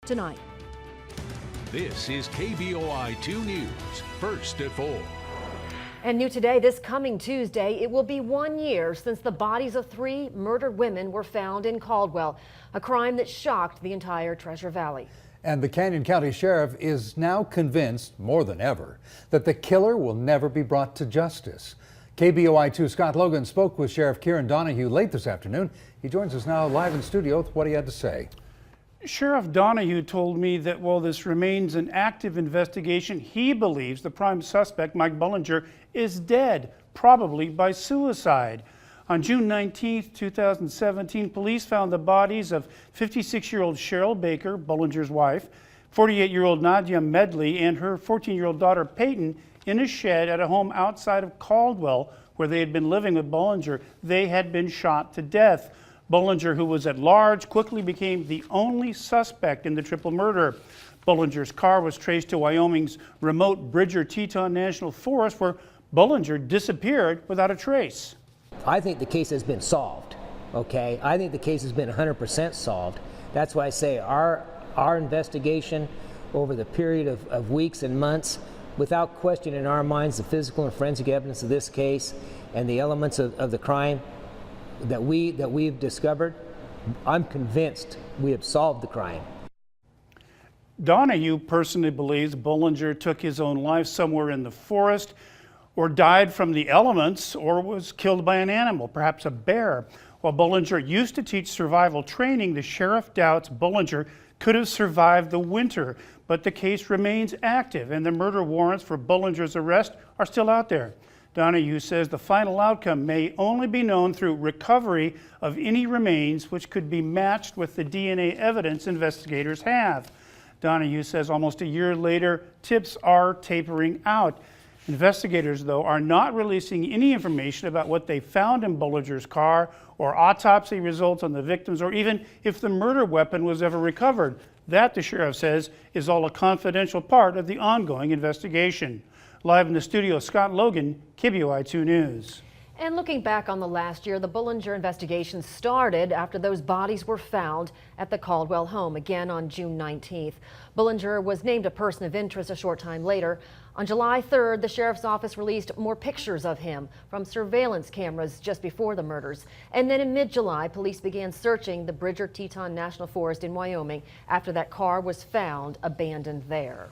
tonight. This is KBOI 2 News, first at 4. And new today, this coming Tuesday, it will be 1 year since the bodies of 3 murdered women were found in Caldwell, a crime that shocked the entire Treasure Valley. And the Canyon County Sheriff is now convinced, more than ever, that the killer will never be brought to justice. KBOI 2 Scott Logan spoke with Sheriff Kieran Donahue late this afternoon. He joins us now live in studio with what he had to say. Sheriff Donahue told me that while this remains an active investigation, he believes the prime suspect, Mike Bullinger, is dead, probably by suicide. On June 19, 2017, police found the bodies of 56-year-old Cheryl Baker, Bullinger's wife, 48-year-old Nadia Medley, and her 14-year-old daughter Peyton in a shed at a home outside of Caldwell, where they had been living with Bullinger. They had been shot to death. Bullinger, who was at large, quickly became the only suspect in the triple murder. Bullinger's car was traced to Wyoming's remote Bridger-Teton National Forest, where Bullinger disappeared without a trace. I think the case has been solved, okay? I think the case has been 100% solved. That's why I say our investigation over the period of weeks and months, without question in our minds, the physical and forensic evidence of this case and the elements of the crime that we've discovered, I'm convinced we have solved the crime. Donahue personally believes Bullinger took his own life somewhere in the forest, or died from the elements, or was killed by an animal, perhaps a bear. While Bullinger used to teach survival training, the sheriff doubts Bullinger could have survived the winter, but the case remains active and the murder warrants for Bullinger's arrest are still out there. Donahue says the final outcome may only be known through recovery of any remains, which could be matched with the DNA evidence investigators have. Donahue says almost a year later, tips are tapering out. Investigators, though, are not releasing any information about what they found in Bullinger's car, or autopsy results on the victims, or even if the murder weapon was ever recovered. That, the sheriff says, is all a confidential part of the ongoing investigation. Live in the studio, Scott Logan, KBOI 2 News. And looking back on the last year, the Bullinger investigation started after those bodies were found at the Caldwell home, again on June 19th. Bullinger was named a person of interest a short time later. On July 3rd, the sheriff's office released more pictures of him from surveillance cameras just before the murders. And then in mid-July, police began searching the Bridger-Teton National Forest in Wyoming after that car was found abandoned there.